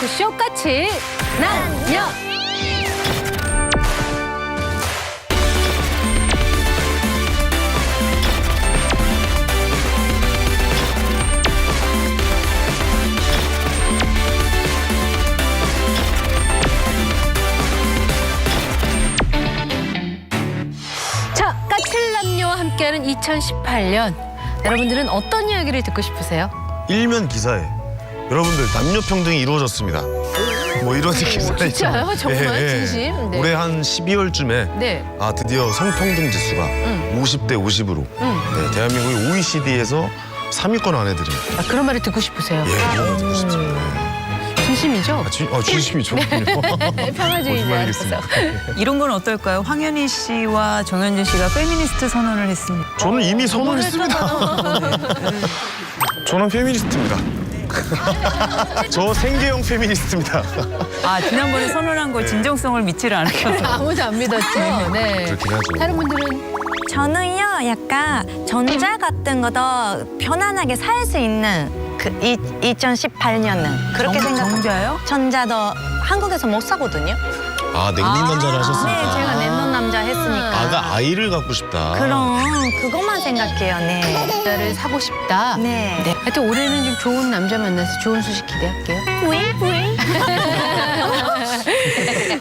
토크쇼 까칠 남녀. 자, 까칠 남녀와 함께하는 2018년. 여러분들은 어떤 이야기를 듣고 싶으세요? 일면 기사에 여러분들 남녀 평등이 이루어졌습니다. 뭐 이런 기사가 진짜요? 있잖아요. 정말 진심? 네. 올해 한 12월쯤에 네. 드디어 성평등 지수가 50대 50으로 대한민국이 OECD에서 3위권 안에 들어요. 그런 말을 듣고 싶으세요? 예, 이런 거 듣고 싶습니다. 진심이죠? 진심이 좋군요. 평화주의자라서. 이런 건 어떨까요? 황현희 씨와 정현진 씨가 페미니스트 선언을 했습니다. 저는 이미 선언했습니다. 저는 페미니스트입니다. 저 생계형 페미니스트입니다. 아, 지난번에 선언한 걸 진정성을 믿지를 않으셔서. 아무도 안 믿었죠? 네. 그렇긴 하죠. 다른 분들은? 저는요, 약간 전자 같은 거 더 편안하게 살 수 있는 그 2018년은 그렇게 생각해요. 정자요? 전자도 한국에서 못 사거든요. 냉림 남자를 하셨으니까. 네, 제가 낸돈 남자 했으니까. 아가 아이를 갖고 싶다. 그럼 그것만 생각해요, 네. 남자를 사고 싶다. 네. 하여튼 올해는 좀 좋은 남자 만나서 좋은 소식 기대할게요. 뿌잉뿌잉.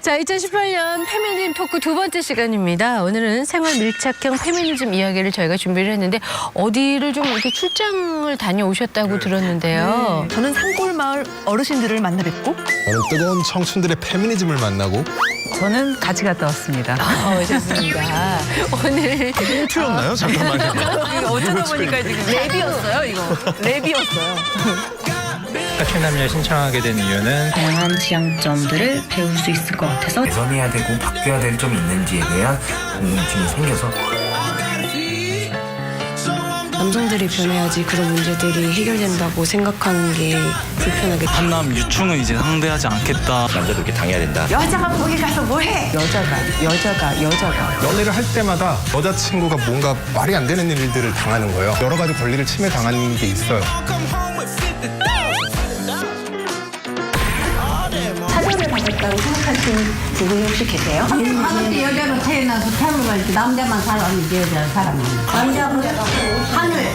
자, 2018년 페미니즘 토크 두 번째 시간입니다. 오늘은 생활 밀착형 페미니즘 이야기를 저희가 준비를 했는데 어디를 좀 이렇게 출장을 다녀오셨다고 들었는데요. 저는 산골마을 어르신들을 만나 뵙고 저는 뜨거운 청춘들의 페미니즘을 만나고 저는 같이 갔다 왔습니다. 좋습니다. 오늘 였나요? 잠깐만요. 이거 어쩌다 보니까 지금 랩이었어요, 이거. 랩이었어요. 까칠 남녀에 신청하게 된 이유는 다양한 지향점들을 배울 수 있을 것 같아서 개선해야 되고 바뀌어야 될 점이 있는지에 대한 궁금증이 생겨서 남성들이 변해야지 그런 문제들이 해결된다고 생각하는 게 불편하게 한남 유충은 이제 상대하지 않겠다. 남자도 이렇게 당해야 된다. 여자가 거기 가서 뭐해? 여자가 연애를 할 때마다 여자친구가 뭔가 말이 안 되는 일들을 당하는 거예요. 여러 가지 권리를 침해당하는 게 있어요. 사전을 받았다고 생각하시는 분이 혹시 계세요? 하늘이 여자로 태어나서 태어나서 남자만 살아면 여자 사람은 남자보다 하늘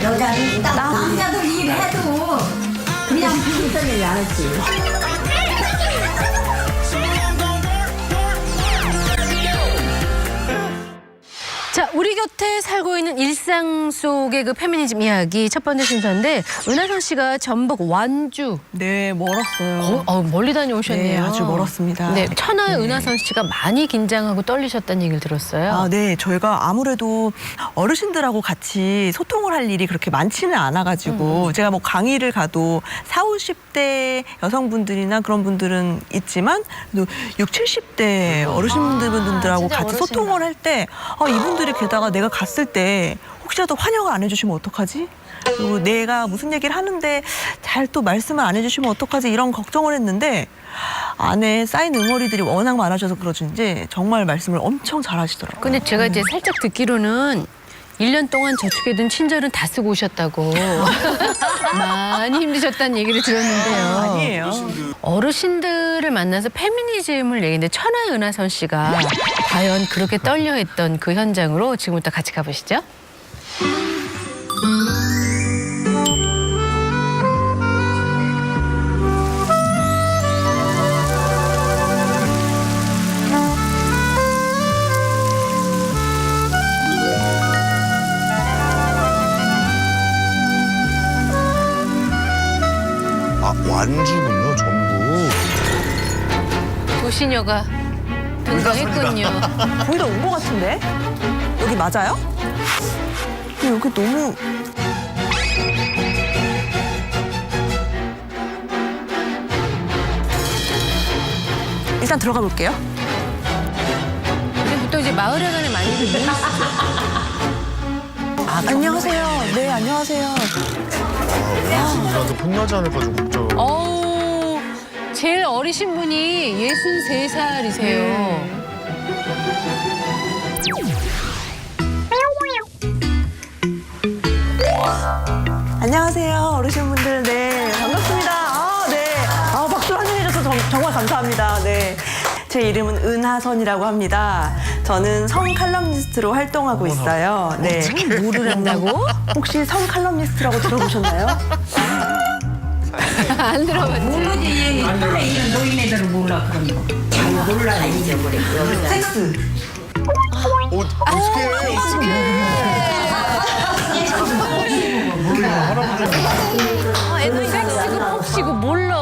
여자는 딱 남자도 일해도 그냥 부수던 일 안 했지. 자, 우리 곁에 살고 있는 일상 속의 그 페미니즘 이야기 첫 번째 순서인데 은하선 씨가 전북 완주 네, 멀었어요. 멀리 다녀오셨네요. 네, 아주 멀었습니다. 네, 천하 은하선 씨가 많이 긴장하고 떨리셨다는 얘기를 들었어요. 아, 네. 저희가 아무래도 어르신들하고 같이 소통을 할 일이 그렇게 많지는 않아가지고 제가 뭐 강의를 가도 40, 50대 여성분들이나 그런 분들은 있지만 60, 70대 어르신분들하고 진짜 같이 어르신이다. 소통을 할 때 이분들이 게다가 내가 갔을 때 혹시라도 환영을 안 해주시면 어떡하지? 그리고 내가 무슨 얘기를 하는데 잘 또 말씀을 안 해주시면 어떡하지? 이런 걱정을 했는데 안에 쌓인 응어리들이 워낙 많아져서 그러는지 정말 말씀을 엄청 잘 하시더라고요. 근데 제가 이제 살짝 듣기로는 1년 동안 저축해둔 친절은 다 쓰고 오셨다고 많이 힘드셨다는 얘기를 들었는데요. 아니에요. 어르신들을 만나서 페미니즘을 얘기했는데 천하 은하선 씨가 과연 그렇게 떨려했던 그 현장으로 지금부터 같이 가보시죠. 완주군요, 전북. 도시녀가 등장했군요. 거의 다 온 것 같은데? 여기 맞아요? 근데 여기 너무... 일단 들어가 볼게요. 근데 보통 이제 마을에 가는 많이 들리는 안녕하세요. 네, 안녕하세요. 어르신들한테 혼나지 않을까 좀 걱정. 제일 어리신 분이 63살이세요. 안녕하세요, 어르신분들. 네, 반갑습니다. 네. 박수 환영해 감사합니다. 네. 제 이름은 은하선이라고 합니다. 저는 성 칼럼니스트로 활동하고 있어요. 네. 뭐를 한다고? 혹시 성 칼럼니스트라고 들어보셨나요? 안 들어봤지. 모르지 이런 노인네들은 몰라 그런 거. 잘 몰라 잊어버려. 섹스. 어떻게 애들 섹스고 폭시고 몰라.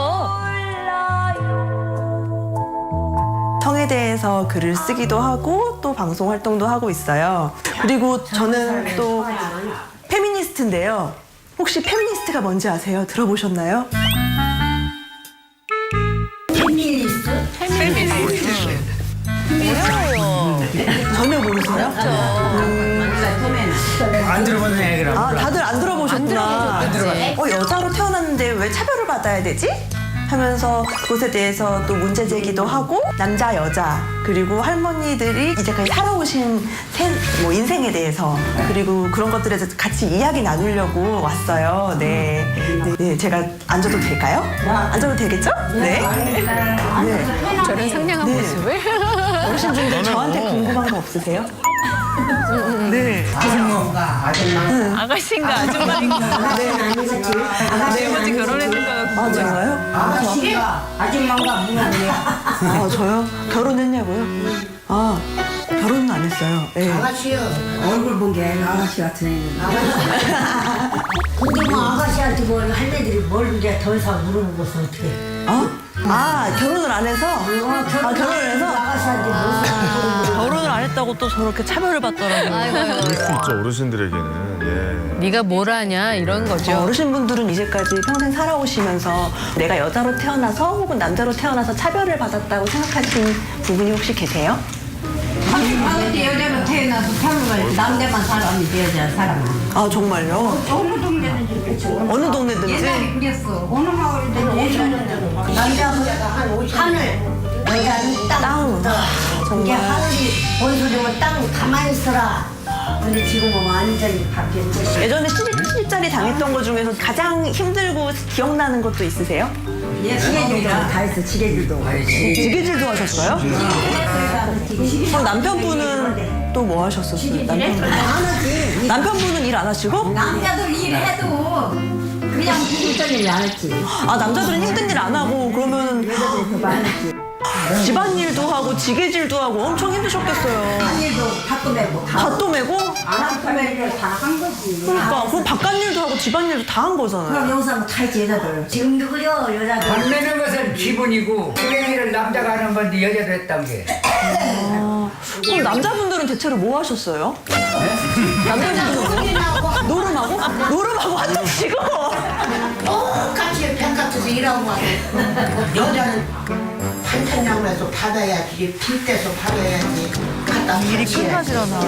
성에 대해서 글을 쓰기도 하고 또 방송 활동도 하고 있어요. 그리고 저는 또 페미니스트인데요. 혹시 페미니스트가 뭔지 아세요? 들어보셨나요? 전혀 모르세요? 안 들어봤네 그럼. 아, 다들 안 들어보셨구나. 여자로 태어났는데 왜 차별을 받아야 되지? 하면서 그것에 대해서 또 문제 제기도 하고 남자, 여자 그리고 할머니들이 이제까지 살아오신 인생에 대해서 그리고 그런 것들에 대해서 같이 이야기 나누려고 왔어요. 네. 네, 제가 앉아도 될까요? 앉아도 되겠죠? 네. 네. 저런 상냥한 모습을. 어르신분들 저한테 궁금한 거 없으세요? 네. 아가씨인가 아줌마인가. 네 번째 결혼했는가. 아, 정말요? 아줌마가 무너지네. 아, 저요? 결혼했냐고요? 아, 결혼은 안 했어요. 네. 아가씨요. 얼굴 본 게 아가씨 같은 애는. 근데 뭐 아가씨한테 뭘 할매들이 뭘 이제 더 이상 물어보는 것은 어떻게? 아, 결혼을 안 해서? 결혼을 해서? 아가씨한테 무슨 결혼을 안 했다고 또 저렇게 차별을 받더라고요. 아이고. 그럴 수 있죠 어르신들에게는. 네가 뭘 하냐 이런 거죠. 어르신분들은 이제까지 평생 살아오시면서 내가 여자로 태어나서 혹은 남자로 태어나서 차별을 받았다고 생각하시는 부분이 혹시 계세요? 아버지 여자로 태어나서 태어나서 남자만 살았는데 여자 사람은. 아, 정말요? 어느 동네든지 그렇죠. 어느 동네든지? 옛날에 그랬어. 어느 마을이든 예전에는 남자보다가 하늘, 여자는 땅. 이게 하늘이 본소리면 땅 가만히 있어라. 근데 지금은 완전히 바뀌었죠. 예전에 시집살이 당했던 것 중에서 가장 힘들고 기억나는 것도 있으세요? 지게질도 다 했어. 지게질도. 지게질도 하셨어요? 그럼 남편분은 또 뭐 하셨었어요? 남편분은 일 안 하시고? 남자들 일해도 그냥 힘든 일 안 했지. 아, 남자들은 힘든 일 안 하고 그러면 집안일도 하고 지게질도 하고 엄청 힘드셨겠어요. 일도 밭도 메고 밭도 메고? 안 하면 다 한 거지. 그러니까 그럼 바깥일도 하고 집안일도 다 한 거잖아요. 그럼 여기서 다 했지 여자들. 지금도 그려 여자들. 밥 내는 것은 기본이고 수행일을 남자가 하는 건데 여자도 했단 게. 그럼 남자분들은 대체로 뭐 하셨어요? 남자분들은 뭐? 노름하고? 노름하고 한턱 치고? 똑같이 백같아서 일하고 와서 여자는 한탄양에서 받아야지 빌 때서 받아야지 갖다 일이 끝나지려나.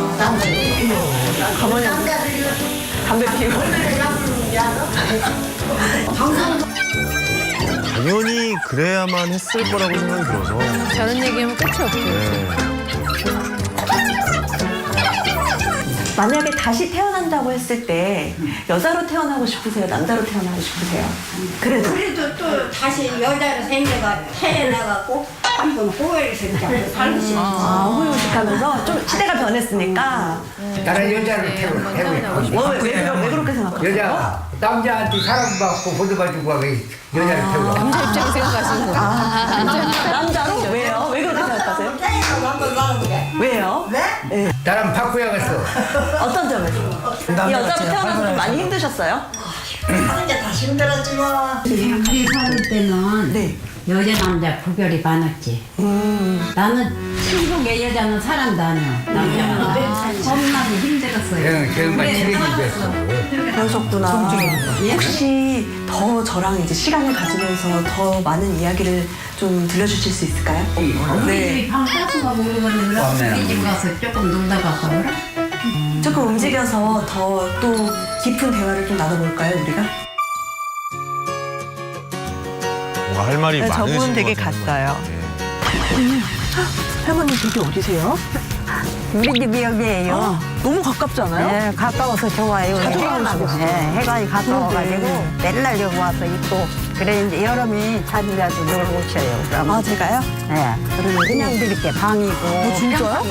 가만히 앉아. 담배 피우고. 당연히 그래야만 했을 거라고 생각이 들어서. 저런 얘기하면 끝이 없죠. 네. 만약에 다시 태어난다고 했을 때 여자로 태어나고 싶으세요? 남자로 태어나고 싶으세요? 그래도 또 다시 여자로 생겨가 태어나갖고 한번 호의를 살고 싶어. 호의호식하면서 좀 시대가 변했으니까 나는 여자를 태우고 왜 그렇게 생각하세요? 여자 남자한테 사랑받고 보듬어주고 여자를 태우고. 남자 입장 생각하시는 거. 남자로? 왜요? 왜 그렇게 생각하세요? 왜요? 네? 나랑 바꾸야겠어. 어떤 점에서? 이 여자로 태어나서 좀 많이 힘드셨어요? 하는데 다시 힘들었지 뭐. 우리 살 때는 네. 여자 남자 구별이 많았지. 나는 친구의 여자는 사랑도 아니야. 남자가 겁나게 힘들었어요. 정말 친해지겠어. 그러셨구나. 혹시 더 저랑 이제 시간을 가지면서 더 많은 이야기를 좀 들려주실 수 있을까요? 우리들이 방 가수가 모르겠는데 우리 집 가서 조금 놀다 가서 그래? 조금 움직여서 더 또 깊은 대화를 좀 나눠볼까요, 우리가? 뭔가 할 말이 많으신 저분 되게 것 같아요. 갔어요. 네. 할머니 집이 어디세요? 우리 집이 여기에요. 너무 가깝지 않아요? 네, 가까워서 좋아요. 자주 가고 싶어요. 해관이 가까워가지고 맨날 여기 와서 있고 그래 이제 여름이 자주자주 놀러 오셔요. 그럼. 아, 제가요? 네. 그냥 드릴게 방이고. 진짜요?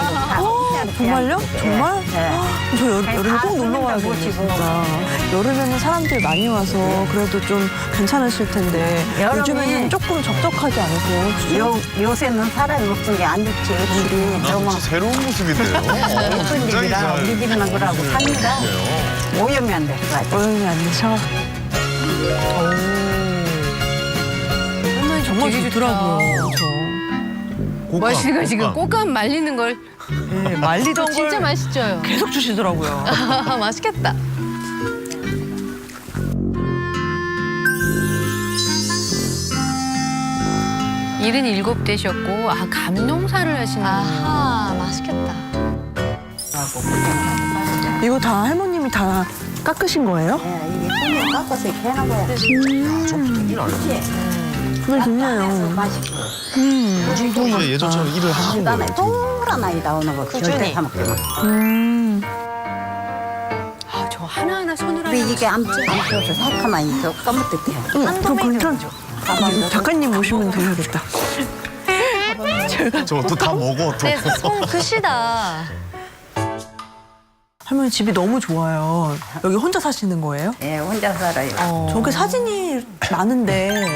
정말요? 정말? 네. 저 여름에 꼭 놀러 와야겠네요, 진짜. 여름에는 사람들 많이 와서 그래도 좀 괜찮으실 텐데 여름에 요즘에는 조금 적적하지 않으세요? 요새는 사람이 없은 게 안 좋지. 집이 너무 새로운 모습인데요. 예쁜 굉장히 집이라 우리 집은 그러고 삽니다. 오염이 안 돼. 오염이 안 되셔. 정말 되게 좋더라고요. 멋있가 지금 꽃감 말리는 걸 네, 말리던 걸 진짜 맛있죠. 계속 주시더라고요. 맛있겠다. 일은 7대셨고 감농사를 하시는. 아하, 맛있겠다. 이거 다 할머님이 다 깎으신 거예요? 네, 이게 손으로 깎아서 이렇게 해놔봐야 돼. 그게 좋네요. 맛있고. 요즘도 이제 예전처럼 일을 하시는 나는 거예요. 동그란 아이 나오는 거 절대 사 먹지 마. 저 하나하나 손으로 우리 하는 이게 암쳐서 새카만 있어. 까먹듯해. 저 괜찮죠? 작가님 모시면 되야겠다. 저또 다 먹어. 또. 네, 손 크시다. 할머니 집이 너무 좋아요. 여기 혼자 사시는 거예요? 예, 혼자 살아요. 저기 사진이 많은데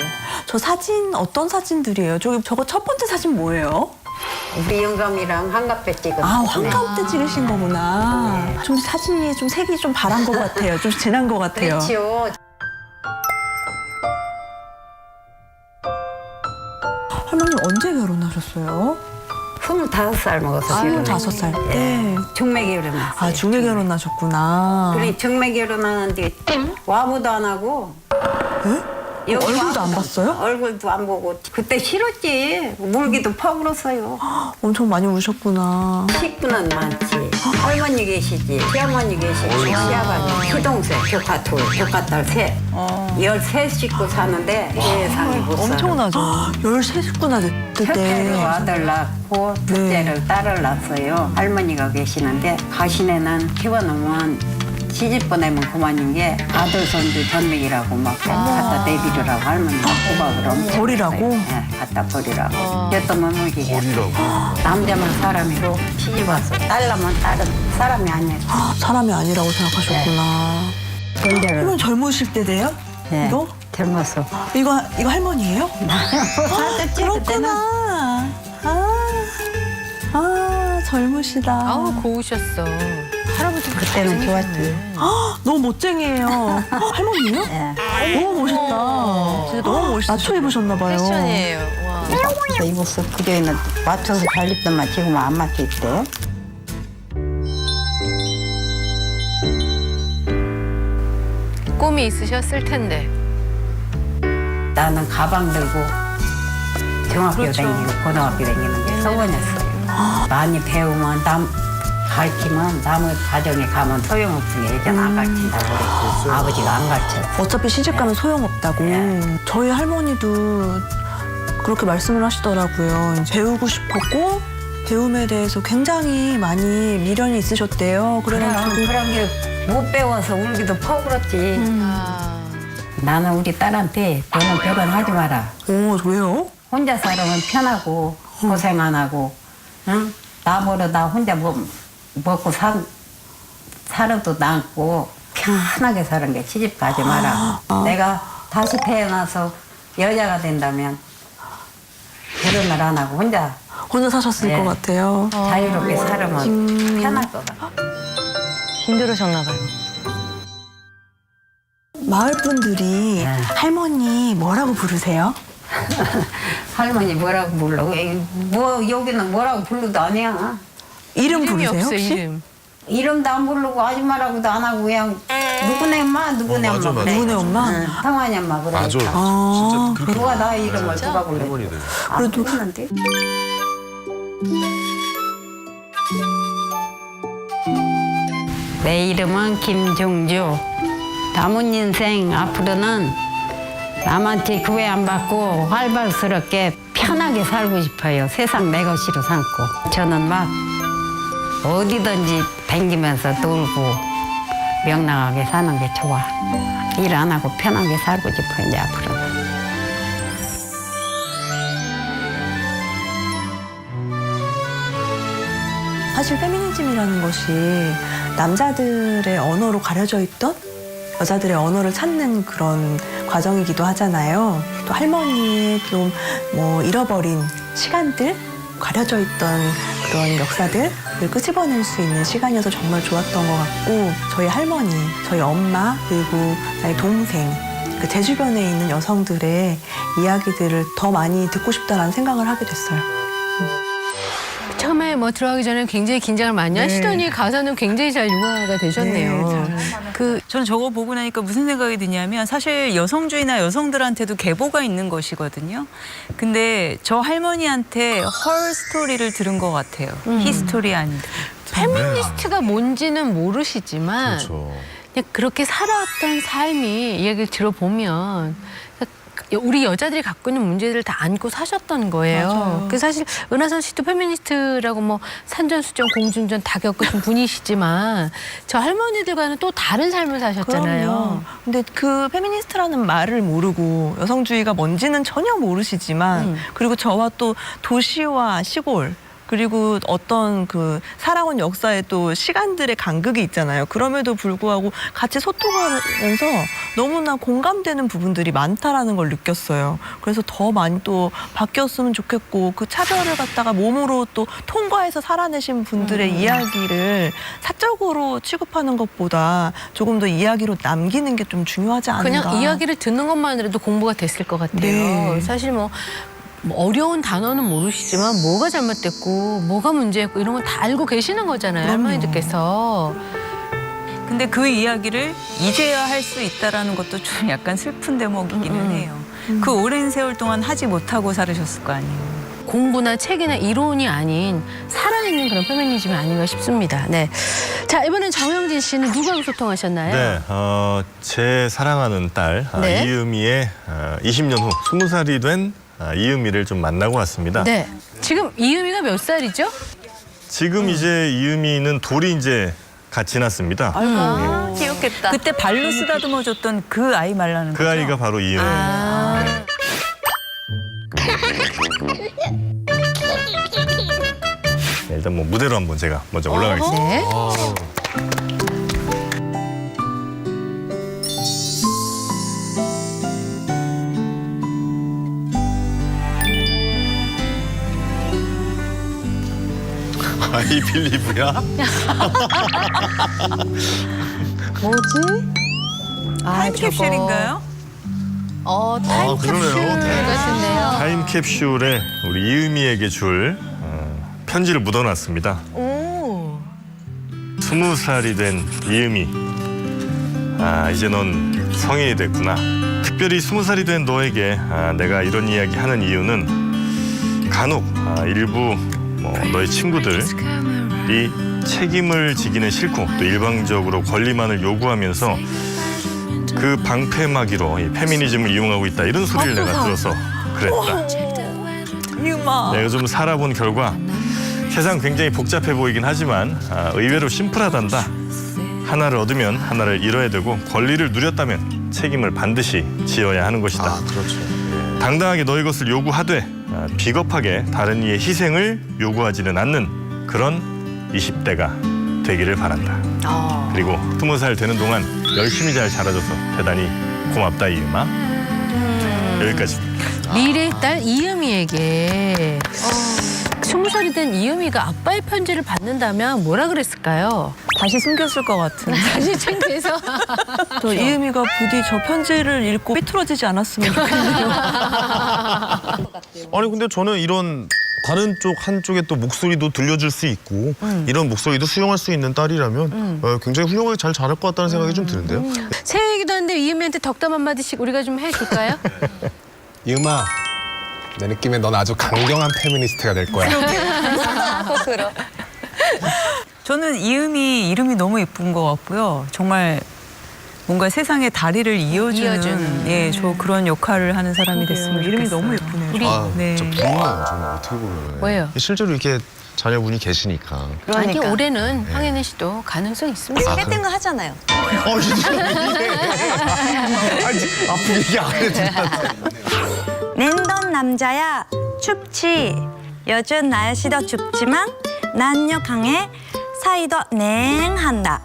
저 사진 어떤 사진들이에요? 저거 첫 번째 사진 뭐예요? 우리 영감이랑 한갑에 찍은. 아, 환갑 때 찍으신 거구나. 좀 사진이 좀 색이 좀 바란 것 같아요. 좀 진한 것 같아요. 그렇지요. 할머님 언제 결혼하셨어요? 25살 먹었어. 지금. 25살 때. 중매 결혼했어. 아, 중매 결혼하셨구나. 그래 중매 결혼하는데 와보도 안 하고. 여기 얼굴도 안 와보도 봤어요? 얼굴도 안 보고. 그때 싫었지. 울기도 퍼불었어요. 엄청 많이 우셨구나. 식구는 많지. 할머니 계시지. 시어머니 계시지. 시아버지. 시동생. 조카 둘. 조카 딸 셋. 13식구 사는데 세상에 못 살아. 엄청나죠. 13식구나 첫째로 그때. 아들 낳고 둘째를 딸을 낳았어요. 할머니가 계시는데 가시네는 키워놓으면 시집 보내면 그만인 게 아들 손주 전맥이라고 막 갖다 내비르라고 할머니가 호박을 엄청 버리라고? 했어요. 네, 갖다 버리라고. 여떤 머물기게. 버리라고. 남자만 사람이로 시집 왔어. 딸라면 딸은 사람이 아니야. 사람이 아니라고 생각하셨구나. 근데를 할머니 젊으실 때 돼요? 네, 이거? 젊었어. 이거 할머니예요? 살쪘지 그때는. 아, 젊으시다. 아우 고우셨어. 할아버지 그때는 좋았지. 너무 멋쟁이에요. 할머니요? 네. 너무 멋있다. 진짜 너무 멋있어. 맞춰 입으셨나 봐요. 패션이에요. 와. 그래서 입었어. 그전에는 맞춰서 잘 입더만 지금은 안 맞춰 입대. 꿈이 있으셨을 텐데. 나는 가방 들고 중학교 그렇죠. 다니고 고등학교 다니는 게 소원이었어요. 많이 배우면 가르치면 남의 가정에 가면 소용없으니 예전 안 가르친다고 그랬고 아버지가 안 가르쳤어. 어차피 시집 가면 소용없다고. 저희 할머니도 그렇게 말씀을 하시더라고요. 배우고 싶었고 배움에 대해서 굉장히 많이 미련이 있으셨대요. 그래가지고 그런 게 못 배워서 울기도 퍼불었지. 나는 우리 딸한테 너는 결혼하지 마라. 왜요? 혼자 살아면 편하고 고생 안 하고 응? 나보러 나 혼자 먹고 살아도 남고 편하게 사는 게 시집 가지 마라. 내가 다시 태어나서 여자가 된다면 결혼을 안 하고 혼자 사셨을 네. 것 같아요. 자유롭게 살면 편할 것 같아. 힘들으셨나 봐요. 마을 분들이 할머니 뭐라고 부르세요? 할머니 뭐라고 불러? 뭐 여기는 뭐라고 불러도 아니야. 이름 이름이 부르세요 없어 혹시? 이름. 이름도 안 부르고 아줌마라고도 안 하고 그냥 누구네 엄마 누구네 맞아, 엄마 맞아. 누구네 엄마? 응, 성환이 엄마 그러니까. 맞아. 아, 진짜 그렇게 누가 나 이름을 누가 불러? 할머니들. 안 부르는데. 내 이름은 김종주. 남은 인생 앞으로는 남한테 구애 안 받고 활발스럽게 편하게 살고 싶어요. 세상 내 것으로 삼고. 저는 막 어디든지 댕기면서 놀고 명랑하게 사는 게 좋아. 일 안 하고 편하게 살고 싶어요, 이제 앞으로는. 사실 페미니즘이라는 것이 남자들의 언어로 가려져 있던 여자들의 언어를 찾는 그런 과정이기도 하잖아요. 또 할머니의 좀 뭐 잃어버린 시간들, 가려져 있던 그런 역사들을 끄집어낼 수 있는 시간이어서 정말 좋았던 것 같고, 저희 할머니, 저희 엄마, 그리고 나의 동생, 그 제 주변에 있는 여성들의 이야기들을 더 많이 듣고 싶다라는 생각을 하게 됐어요. 처음에 뭐 들어가기 전에 굉장히 긴장을 많이 하시더니 가사는 굉장히 잘 융화가 되셨네요. 저는 저거 보고 나니까 무슨 생각이 드냐면 사실 여성주의나 여성들한테도 계보가 있는 것이거든요. 근데 저 할머니한테 헐 스토리를 들은 것 같아요. 히스토리 아니고. 페미니스트가 뭔지는 모르시지만 그렇죠. 그냥 그렇게 살아왔던 삶이 이야기를 들어보면 우리 여자들이 갖고 있는 문제들을 다 안고 사셨던 거예요. 그 사실 은하선 씨도 페미니스트라고 뭐 산전수전, 공중전 다 겪으신 분이시지만 저 할머니들과는 또 다른 삶을 사셨잖아요. 그럼요. 근데 그 페미니스트라는 말을 모르고 여성주의가 뭔지는 전혀 모르시지만 그리고 저와 또 도시와 시골 그리고 어떤 그 살아온 역사에 또 시간들의 간극이 있잖아요. 그럼에도 불구하고 같이 소통하면서 너무나 공감되는 부분들이 많다라는 걸 느꼈어요. 그래서 더 많이 또 바뀌었으면 좋겠고, 그 차별을 갖다가 몸으로 또 통과해서 살아내신 분들의 이야기를 사적으로 취급하는 것보다 조금 더 이야기로 남기는 게 좀 중요하지 않은가. 그냥 이야기를 듣는 것만으로도 공부가 됐을 것 같아요. 네. 사실 뭐 어려운 단어는 모르시지만 뭐가 잘못됐고 뭐가 문제였고 이런 건 다 알고 계시는 거잖아요. 그럼요. 할머니들께서. 근데 그 이야기를 이제야 할 수 있다라는 것도 좀 약간 슬픈 대목이기는 해요. 그 오랜 세월 동안 하지 못하고 살으셨을 거 아니에요. 공부나 책이나 이론이 아닌 살아있는 그런 페미니즘이 아닌가 싶습니다. 네. 자, 이번엔 정영진 씨는 누구하고 소통하셨나요? 네, 제 사랑하는 딸 네. 이음이의 20년 후 20살이 된 이음이를 좀 만나고 왔습니다. 네. 지금 이음이가 몇 살이죠? 지금 이제 이음이는 돌이 이제 갓 지났습니다. 아, 귀엽겠다. 그때 발로 쓰다듬어줬던 그 아이 말라는 그 거죠? 아이가 바로 이음. 네, 일단 뭐 무대로 한번 제가 먼저 올라가겠습니다. 네. 아이 빌리브야? 뭐지? 타임캡슐인가요? 타임캡슐 그러네요. 같은데요. 타임캡슐에 우리 이음이에게 줄 편지를 묻어놨습니다. 20살이 된 이음이, 이제 넌 성인이 됐구나. 특별히 20살이 된 너에게 내가 이런 이야기 하는 이유는 간혹 일부 너의 친구들이 책임을 지기는 싫고 또 일방적으로 권리만을 요구하면서 그 방패막이로 이 페미니즘을 이용하고 있다, 이런 소리를 내가 들어서 그랬다. 이음아. 내가 좀 살아본 결과 세상 굉장히 복잡해 보이긴 하지만 의외로 심플하단다. 하나를 얻으면 하나를 잃어야 되고 권리를 누렸다면 책임을 반드시 지어야 하는 것이다. 그렇죠. 당당하게 너의 것을 요구하되 비겁하게 다른 이의 희생을 요구하지는 않는 그런 20대가 되기를 바란다. 그리고 20살 되는 동안 열심히 잘 자라줘서 대단히 고맙다 이음아. 여기까지. 미래의 딸 이음이에게 20살이 된 이음이가 아빠의 편지를 받는다면 뭐라 그랬을까요? 다시 숨겼을 것 같은. 다시 챙겨서. 저 이음이가 부디 저 편지를 읽고 삐뚤어지지 않았으면 좋겠네요. 아니 근데 저는 이런 다른 쪽 한쪽에 또 목소리도 들려줄 수 있고 이런 목소리도 수용할 수 있는 딸이라면 굉장히 훌륭하게 잘 자랄 것 같다는 생각이 좀 드는데요. 새해이기도 한데 이음이한테 덕담 한마디씩 우리가 좀 해줄까요? 이음아, 내 느낌에 넌 아주 강경한 페미니스트가 될 거야. 저는 이음이 이름이 너무 예쁜 것 같고요. 정말 뭔가 세상의 다리를 이어주는 네. 저 그런 역할을 하는 사람이 됐으면 이름이 좋겠어요. 너무 예쁘네요. 우리 네. 진짜 부럽네요. 정말 어떻게 보면. 뭐예요? 실제로 이렇게 자녀분이 계시니까. 아니 그러니까. 올해는 황현희 씨도 가능성 있습니다. 소개팅 거 하잖아요. 진짜 왜 이래. 아니, 앞으로 얘기 안 해도 랜덤 남자야 춥지. 요즘 날씨도 춥지만 남녀 간의 사이도 냉한다.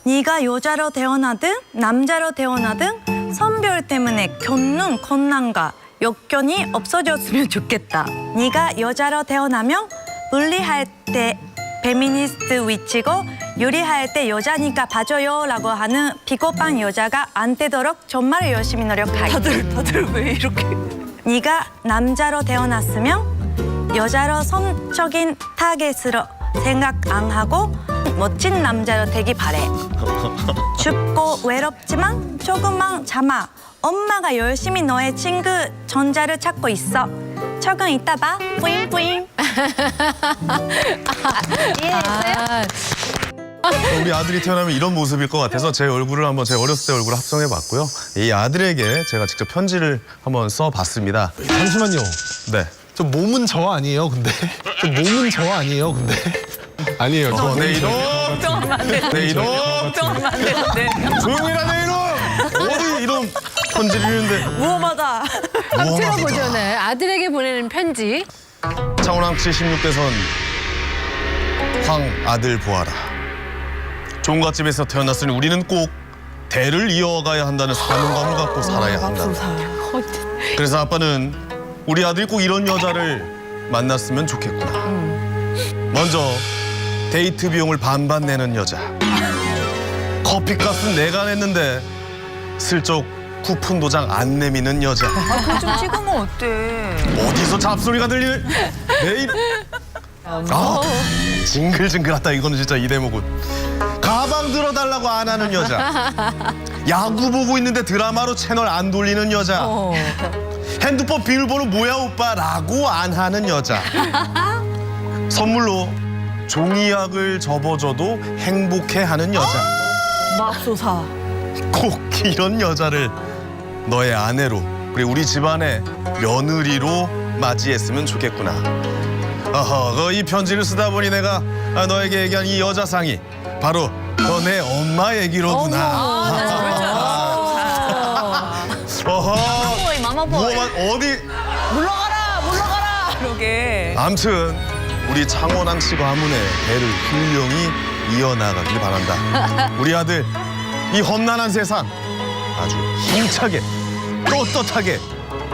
네가 여자로 태어나든 남자로 태어나든 성별 때문에 겪는困難과 역견이 없어졌으면 좋겠다. 네가 여자로 태어나면 분리할 때 페미니스트 위치고 요리할 때 여자니까 봐줘요 라고 하는 비겁한 여자가 안 되도록 정말 열심히 노력하기. 다들 왜 이렇게? 네가 남자로 태어났으면 여자로 성적인 타겟으로 생각 안 하고 멋진 남자로 되기 바래. 춥고 외롭지만 조금만 참아. 엄마가 열심히 너의 친구 전자를 찾고 있어. 조금 이따 봐. 뿌잉뿌잉. 이해했어요? 우리 아들이 태어나면 이런 모습일 것 같아서 제 얼굴을 한번 제 어렸을 때 얼굴을 합성해 봤고요. 이 아들에게 제가 직접 편지를 한번 써봤습니다. 잠시만요. 네. 저 몸은 저 아니에요, 근데. 저 몸은 저 아니에요, 근데. 아니에요. 저 내 이놈! 뿅하면 안 되는데. 내 이놈! 뿅하면 안 되는데. 조용히 해라 내 이놈! 어디 이런 편지를 읽는데 무엄하다. 한번 들어보잖아요. 아들에게 보내는 편지. 창원항치 16대선 황 아들 보아라. 종갓집에서 태어났으니 우리는 꼭 대를 이어가야 한다는 사명감을 갖고 살아야 한다. 그래서 아빠는 우리 아들이 꼭 이런 여자를 만났으면 좋겠구나. 먼저 데이트 비용을 반반 내는 여자. 커피값은 내가 냈는데 슬쩍 쿠폰 도장 안 내미는 여자. 그거 좀 찍으면 어때? 어디서 잡소리가 들리는 내일 징글징글하다. 이거는 진짜 이 대목은 가방 들어달라고 안 하는 여자. 야구 보고 있는데 드라마로 채널 안 돌리는 여자. 핸드폰 비밀번호 뭐야 오빠라고 안 하는 여자. 선물로 종이약을 접어줘도 행복해하는 여자. 맙소사. 꼭 이런 여자를 너의 아내로 그리고 우리 집안의 며느리로 맞이했으면 좋겠구나. 어허, 이 편지를 쓰다 보니 내가 너에게 얘기한 이 여자상이 바로 너 내 엄마 얘기로구나. 어허, 마마보이. 어디? 물러가라. 그러게. 암튼 우리 창원항씨 가문의 배를 훌륭히 이어나가길 바란다. 우리 아들 이 험난한 세상 아주 힘차게 떳떳하게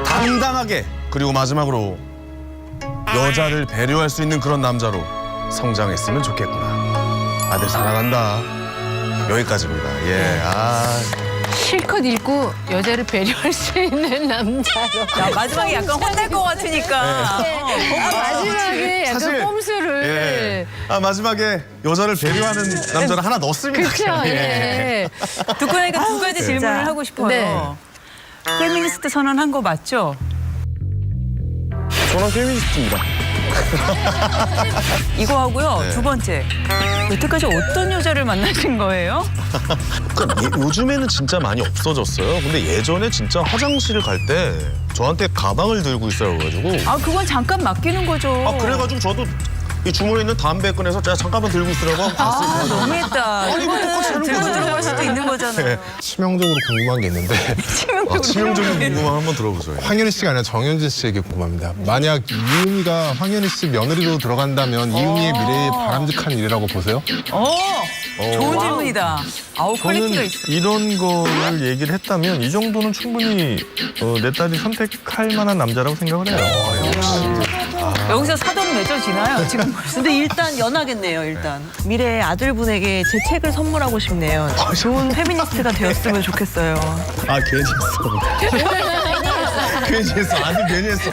당당하게 그리고 마지막으로 여자를 배려할 수 있는 그런 남자로 성장했으면 좋겠구나. 아들 사랑한다. 여기까지입니다. 예. 실컷 읽고 여자를 배려할 수 있는 남자로. 야, 마지막에 약간 혼날 것 같으니까. 마지막에 약간 사실, 꼼수를. 예. 마지막에 여자를 배려하는 남자를 하나 넣었습니다. 그렇죠. 그냥. 예. 듣고 나니까 두 가지 질문을 하고 싶어요. 네. 페미니스트 선언한 거 맞죠? 저는 페미니스트입니다. 이거 하고요. 네. 두 번째. 여태까지 어떤 여자를 만나신 거예요? 그러니까 요즘에는 진짜 많이 없어졌어요. 근데 예전에 진짜 화장실을 갈 때 저한테 가방을 들고 있어가지고 그건 잠깐 맡기는 거죠. 그래가지고 저도 이 주머니에 있는 담배 꺼내서 제가 잠깐만 들고 있으라고 하고 갔어요. 너무했다. 아니, 이거 똑같이 하는 들고 거잖아요. 들어갈 수도 있는 거잖아요. 네. 치명적으로 궁금한 게 있는데 치명적인 궁금함 한번 들어보죠. 황현희 씨가 아니라 정현진 씨에게 궁금합니다. 만약 이은희가 황현희 씨 며느리로 들어간다면 이은희의 미래에 바람직한 일이라고 보세요? 좋은 질문이다. 아우, 퀄리티가 저는 있어. 이런 거를 얘기를 했다면 이 정도는 충분히 내 딸이 선택할 만한 남자라고 생각을 해요. 여기서 사돈 맺어지나요? 지금 근데 일단 연하겠네요, 일단. 미래의 아들분에게 제 책을 선물하고 싶네요. 좋은 페미니스트가 되었으면 좋겠어요. 괜히 했어. 괜히 했어. 아주 괜히 했어.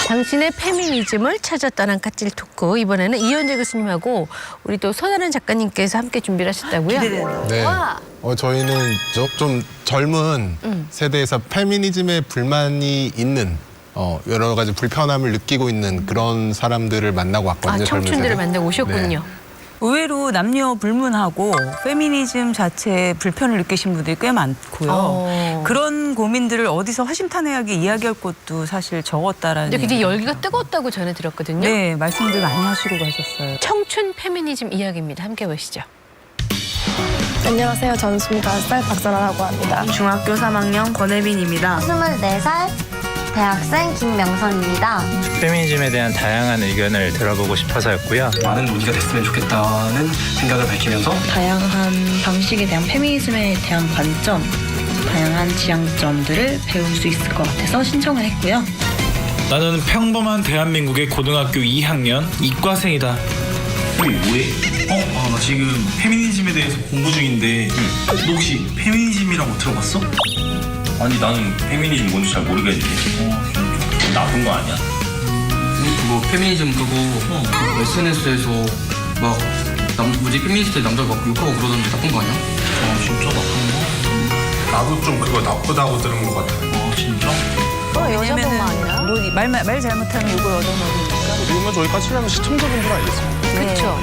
당신의 페미니즘을 찾아 떠난 갓질 토크. 이번에는 이현재 교수님하고 우리 또 손아른 작가님께서 함께 준비를 하셨다고요? 네. 와. 저희는 좀 젊은 세대에서 페미니즘에 불만이 있는 여러 가지 불편함을 느끼고 있는 그런 사람들을 만나고 왔거든요. 젊은 청춘들을 세대. 만나고 오셨군요. 의외로 남녀 불문하고 페미니즘 자체에 불편을 느끼신 분들이 꽤 많고요. 그런 고민들을 어디서 허심탄회하게 이야기할 곳도 사실 적었다라는. 근데 굉장히 열기가 뜨거웠다고 전해 들었거든요. 네, 말씀들 많이 하시고 가셨어요. 청춘 페미니즘 이야기입니다. 함께 보시죠. 안녕하세요. 저는 25살 박선아라고 합니다. 중학교 3학년 권혜빈입니다. 24살 대학생 김명선입니다. 페미니즘에 대한 다양한 의견을 들어보고 싶어서였고요. 많은 논의가 됐으면 좋겠다는 생각을 밝히면서 다양한 방식에 대한 페미니즘에 대한 관점, 다양한 지향점들을 배울 수 있을 것 같아서 신청을 했고요. 나는 평범한 대한민국의 고등학교 2학년 이과생이다. 왜? 나 지금 페미니즘에 대해서 공부 중인데 너 혹시 페미니즘이라고 들어봤어? 아니 나는 페미니즘 뭔지 잘 모르겠는데 나쁜 거 아니야? 그거 페미니즘 그거 SNS에서 막 페미니스트 남자를 막 욕하고 그러던데 나쁜 거 아니야? 아 진짜 나쁜 거? 나도 좀 그거 나쁘다고 들은 것 같아. 아 진짜? 여자분만 아니야? 말 잘못하면 욕을 얻어먹으니까. 그러면 저희 까칠하면 시청자분들 아니겠어요? 그렇죠.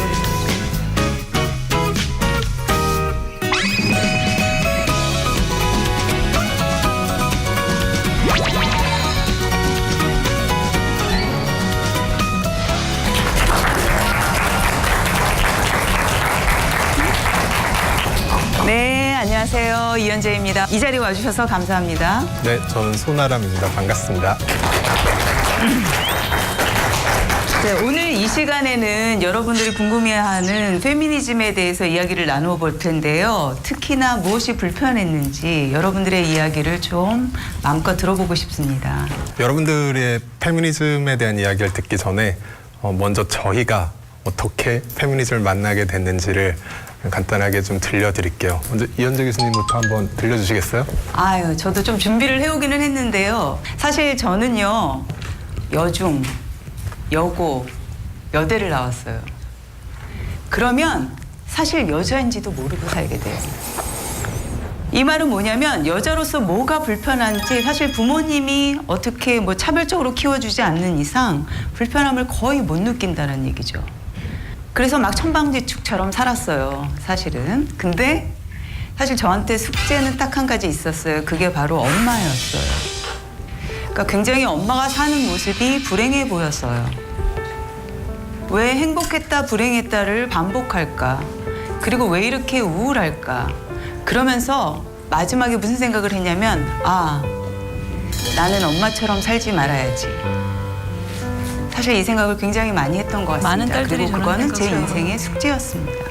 네, 안녕하세요. 이현재입니다. 이 자리 와주셔서 감사합니다. 네, 저는 손아람입니다. 반갑습니다. 네, 오늘 이 시간에는 여러분들이 궁금해하는 페미니즘에 대해서 이야기를 나누어 볼 텐데요. 특히나 무엇이 불편했는지 여러분들의 이야기를 좀 마음껏 들어보고 싶습니다. 여러분들의 페미니즘에 대한 이야기를 듣기 전에 먼저 저희가 어떻게 페미니즘을 만나게 됐는지를 간단하게 좀 들려드릴게요. 먼저 이현재 교수님부터 한번 들려주시겠어요? 아유, 저도 좀 준비를 해오기는 했는데요. 사실 저는요, 여중, 여고, 여대를 나왔어요. 그러면 사실 여자인지도 모르고 살게 돼요. 이 말은 뭐냐면 여자로서 뭐가 불편한지 사실 부모님이 어떻게 뭐 차별적으로 키워주지 않는 이상 불편함을 거의 못 느낀다는 얘기죠. 그래서 막 천방지축처럼 살았어요, 사실은. 근데 사실 저한테 숙제는 딱 한 가지 있었어요. 그게 바로 엄마였어요. 그러니까 굉장히 엄마가 사는 모습이 불행해 보였어요. 왜 행복했다, 불행했다를 반복할까? 그리고 왜 이렇게 우울할까? 그러면서 마지막에 무슨 생각을 했냐면, 나는 엄마처럼 살지 말아야지. 사실 이 생각을 굉장히 많이 했던 것 같습니다. 많은 딸들이 그리고 그거는 제 생각을 인생의 숙제였습니다.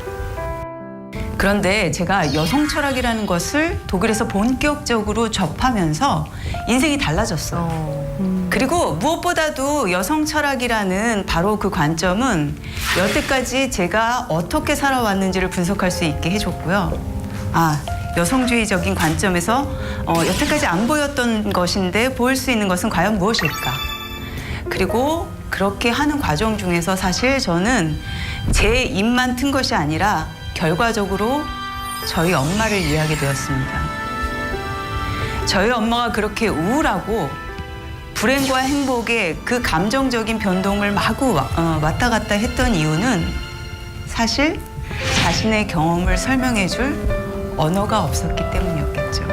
그런데 제가 여성 철학이라는 것을 독일에서 본격적으로 접하면서 인생이 달라졌어요. 그리고 무엇보다도 여성 철학이라는 바로 그 관점은 여태까지 제가 어떻게 살아왔는지를 분석할 수 있게 해줬고요. 여성주의적인 관점에서 여태까지 안 보였던 것인데 보일 수 있는 것은 과연 무엇일까? 그리고 그렇게 하는 과정 중에서 사실 저는 제 입만 튼 것이 아니라 결과적으로 저희 엄마를 이해하게 되었습니다. 저희 엄마가 그렇게 우울하고 불행과 행복의 그 감정적인 변동을 마구 왔다 갔다 했던 이유는 사실 자신의 경험을 설명해 줄 언어가 없었기 때문이었겠죠.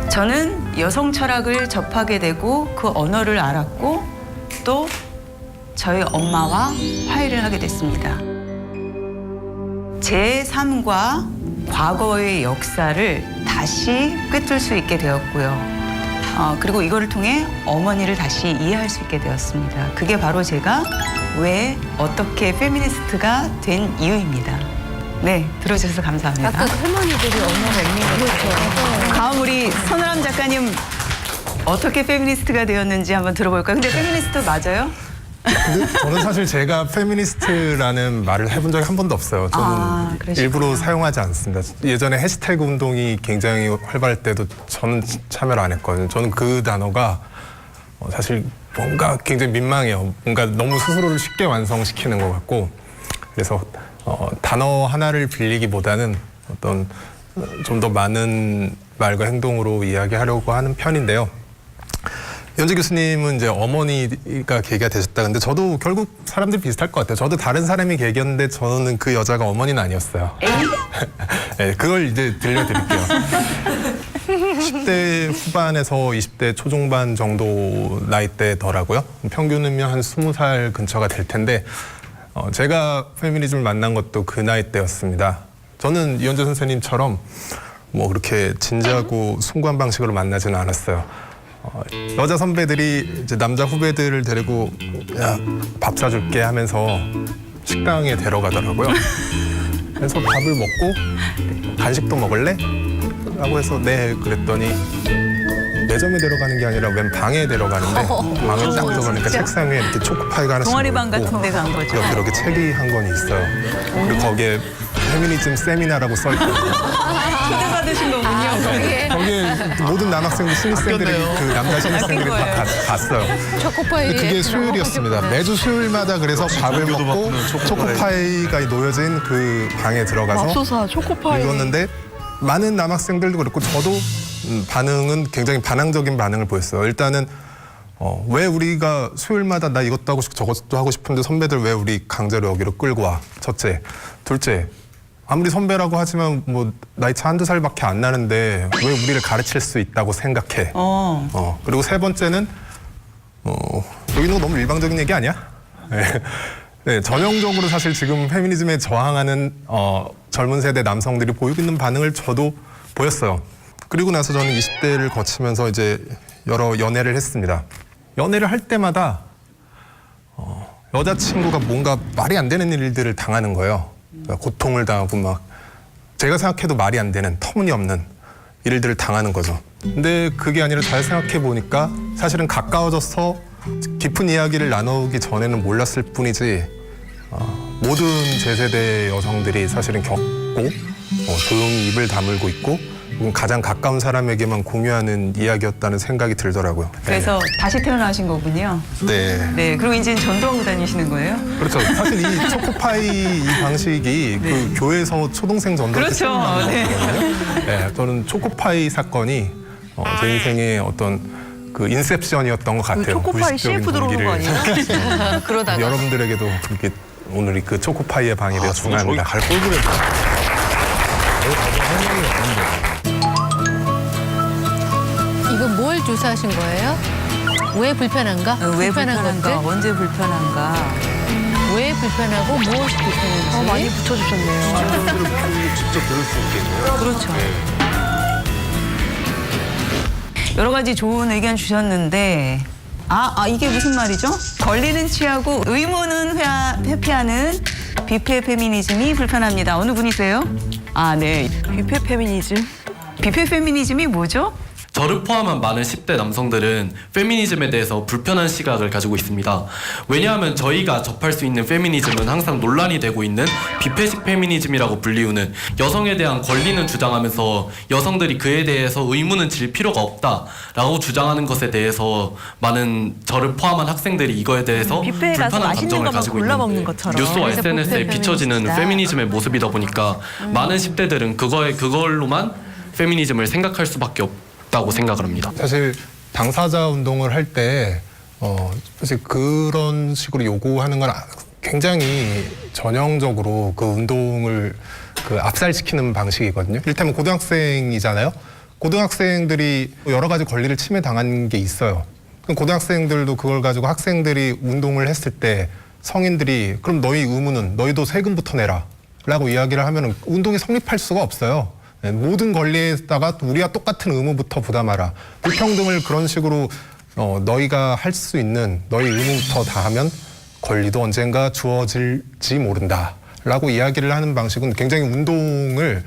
저는 여성 철학을 접하게 되고 그 언어를 알았고 또 저희 엄마와 화해를 하게 됐습니다. 제 삶과 과거의 역사를 다시 꿰뚫을 수 있게 되었고요. 그리고 이거를 통해 어머니를 다시 이해할 수 있게 되었습니다. 그게 바로 제가 왜 어떻게 페미니스트가 된 이유입니다. 네, 들어주셔서 감사합니다. 아까 할머니들이 언어가 없는 거죠. 다음 우리 손아람 작가님 어떻게 페미니스트가 되었는지 한번 들어볼까요? 근데 페미니스트 맞아요? 근데 저는 사실 제가 페미니스트라는 말을 해본 적이 한 번도 없어요. 저는 일부러 사용하지 않습니다. 예전에 해시태그 운동이 굉장히 활발할 때도 저는 참여를 안 했거든요. 저는 그 단어가 사실 뭔가 굉장히 민망해요. 뭔가 너무 스스로를 쉽게 완성시키는 것 같고 그래서 단어 하나를 빌리기보다는 어떤 좀 더 많은 말과 행동으로 이야기하려고 하는 편인데요. 연재 교수님은 이제 어머니가 계기가 되셨다. 근데 저도 결국 사람들이 비슷할 것 같아요. 저도 다른 사람이 계기였는데 저는 그 여자가 어머니는 아니었어요. 네, 그걸 이제 들려드릴게요. 10대 후반에서 20대 초중반 정도 나이대더라고요. 평균은 한 20살 근처가 될 텐데 제가 페미니즘을 만난 것도 그 나이대였습니다. 저는 이현재 선생님처럼 뭐 그렇게 진지하고 숭고한 방식으로 만나지는 않았어요. 여자 선배들이 이제 남자 후배들을 데리고 야, 밥 사줄게 하면서 식당에 데려가더라고요. 그래서 밥을 먹고 간식도 먹을래? 라고 해서 네 그랬더니 매점에 데려가는 게 아니라 웬 방에 데려가는데 방에 딱 들어가니까 책상 위에 이렇게 초코파이가 하나씩 동아리방 있고 같은 데 간 거죠. 옆에 이렇게 책이 한 권 있어요. 그리고 거기에 페미니즘 세미나라고 써 있고 초대받으신 거군요. 거기에 모든 남학생들 신입생들이 그 남자 신입생들이 다 갔어요. 초코파이. 근데 그게 수요일이었습니다. 매주 수요일마다 그래서 밥을 먹고 초코파이가 놓여진 그 방에 들어가서 맙소사 초코파이. 읽었는데 많은 남학생들도 그렇고 저도 반응은 굉장히 반항적인 반응을 보였어요. 일단은 왜 우리가 수요일마다 나 이것도 하고 싶고 저것도 하고 싶은데 선배들 왜 우리 강제로 여기로 끌고 와? 첫째. 둘째. 아무리 선배라고 하지만 뭐 나이 차 한두 살밖에 안 나는데 왜 우리를 가르칠 수 있다고 생각해? 그리고 세 번째는 여기 있는 거 너무 일방적인 얘기 아니야? 네, 전형적으로 사실 지금 페미니즘에 저항하는 젊은 세대 남성들이 보이고 있는 반응을 저도 보였어요. 그리고 나서 저는 20대를 거치면서 이제 여러 연애를 했습니다. 연애를 할 때마다 여자친구가 뭔가 말이 안 되는 일들을 당하는 거예요. 그러니까 고통을 당하고 막 제가 생각해도 말이 안 되는 터무니없는 일들을 당하는 거죠. 근데 그게 아니라 잘 생각해 보니까 사실은 가까워져서 깊은 이야기를 나누기 전에는 몰랐을 뿐이지 모든 제 세대 여성들이 사실은 겪고 조용히 입을 다물고 있고 가장 가까운 사람에게만 공유하는 이야기였다는 생각이 들더라고요. 그래서 다시 태어나신 거군요. 네. 네, 그리고 이제 전도하고 다니시는 거예요? 그렇죠. 사실 이 초코파이 이 방식이 그 교회에서 초동생 전도할 때 그렇죠. 처음 네. 나왔거든요. 네, 저는 초코파이 사건이 제 인생의 어떤 그 인셉션이었던 것 같아요. 초코파이 무의식적인 CF 들어오는 거 동기를. 아니에요? 그러다가. 여러분들에게도 이렇게 오늘 그 초코파이의 방이 되어 중요합니다. 갈 걸 그랬다. 이거 뭘 조사하신 거예요? 왜 불편한가? 왜 불편한 불편한가? 것들? 언제 불편한가? 왜 불편하고 무엇이 불편한지. 많이 붙여주셨네요. 직접 들을 수 있겠네요. 그렇죠. 여러 가지 좋은 의견 주셨는데 이게 무슨 말이죠? 권리는 취하고 의무는 회피하는 뷔페 페미니즘이 불편합니다. 어느 분이세요? 네. 뷔페 페미니즘. 뷔페 페미니즘이 뭐죠? 저를 포함한 많은 10대 남성들은 페미니즘에 대해서 불편한 시각을 가지고 있습니다. 왜냐하면 저희가 접할 수 있는 페미니즘은 항상 논란이 되고 있는 뷔페식 페미니즘이라고 불리우는 여성에 대한 권리는 주장하면서 여성들이 그에 대해서 의무는 질 필요가 없다라고 주장하는 것에 대해서 많은 저를 포함한 학생들이 이거에 대해서 뷔페에 가서 불편한 맛있는 감정을 것만 가지고 골라 있는 먹는 것처럼. 뉴스와 그래서 SNS에 뷔페 비춰지는 페미니스트다. 페미니즘의 모습이다 보니까 많은 10대들은 그걸로만 페미니즘을 생각할 수밖에 없다고 생각을 합니다. 사실 당사자 운동을 할 때 사실 그런 식으로 요구하는 건 굉장히 전형적으로 그 운동을 그 압살시키는 방식이거든요. 이를테면 고등학생이잖아요. 고등학생들이 여러 가지 권리를 침해당한 게 있어요. 그럼 고등학생들도 그걸 가지고 학생들이 운동을 했을 때 성인들이 그럼 너희 의무는 너희도 세금부터 내라 라고 이야기를 하면 운동이 성립할 수가 없어요. 모든 권리에다가 우리와 똑같은 의무부터 부담하라. 불평등을 그런 식으로 너희가 할 수 있는 너희 의무부터 다 하면 권리도 언젠가 주어질지 모른다 라고 이야기를 하는 방식은 굉장히 운동을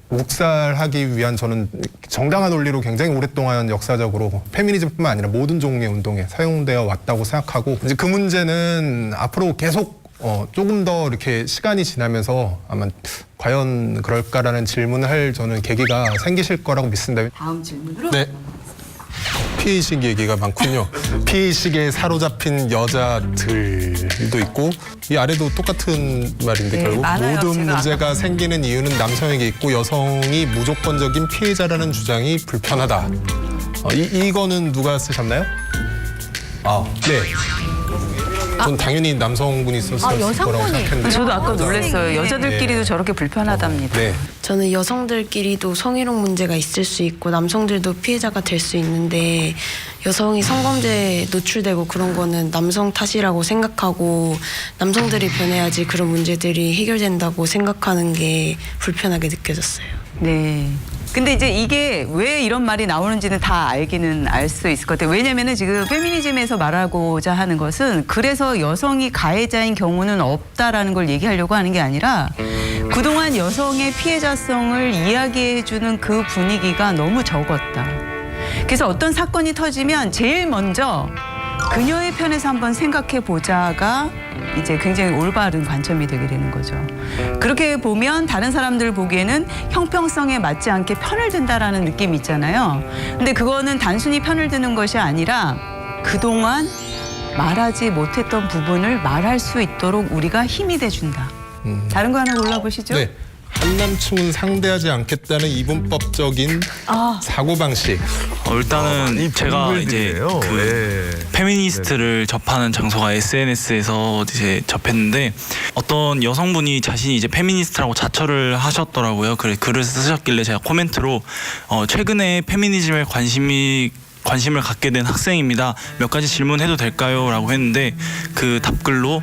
묵살하기 위한 저는 정당한 논리로 굉장히 오랫동안 역사적으로 페미니즘뿐만 아니라 모든 종류의 운동에 사용되어 왔다고 생각하고 이제 그 문제는 앞으로 계속 조금 더 이렇게 시간이 지나면서 아마 과연 그럴까라는 질문을 할 저는 계기가 생기실 거라고 믿습니다. 다음 질문으로. 네. 피해의식 얘기가 많군요. 피해의식에 사로잡힌 여자들도 있고 이 아래도 똑같은 말인데 네, 결국 많아요. 모든 제가 문제가 생기는 이유는 남성에게 있고 여성이 무조건적인 피해자라는 주장이 불편하다. 이거는 누가 쓰셨나요? 네. 전 당연히 남성분이 썼을 거라고 생각했는데. 저도 아까 놀랐어요. 여자들끼리도 저렇게 불편하답니다. 네. 저는 여성들끼리도 성희롱 문제가 있을 수 있고 남성들도 피해자가 될 수 있는데 여성이 성범죄에 노출되고 그런 거는 남성 탓이라고 생각하고 남성들이 변해야지 그런 문제들이 해결된다고 생각하는 게 불편하게 느껴졌어요. 네. 근데 이제 이게 왜 이런 말이 나오는지는 다 알기는 알 수 있을 것 같아요. 왜냐면은 지금 페미니즘에서 말하고자 하는 것은 그래서 여성이 가해자인 경우는 없다라는 걸 얘기하려고 하는 게 아니라 그동안 여성의 피해자성을 이야기해주는 그 분위기가 너무 적었다. 그래서 어떤 사건이 터지면 제일 먼저 그녀의 편에서 한번 생각해 보자가 이제 굉장히 올바른 관점이 되게 되는 거죠. 그렇게 보면 다른 사람들 보기에는 형평성에 맞지 않게 편을 든다라는 느낌이 있잖아요. 근데 그거는 단순히 편을 드는 것이 아니라 그동안 말하지 못했던 부분을 말할 수 있도록 우리가 힘이 돼준다. 다른 거 하나 골라보시죠. 네. 한남충은 상대하지 않겠다는 이분법적인 사고방식. 일단은 제가 이제 페미니스트를 접하는 장소가 SNS에서 이제 접했는데 어떤 여성분이 자신이 이제 페미니스트라고 자처를 하셨더라고요. 글을 쓰셨길래 제가 코멘트로 최근에 페미니즘에 관심을 갖게 된 학생입니다. 몇 가지 질문해도 될까요? 라고 했는데 그 답글로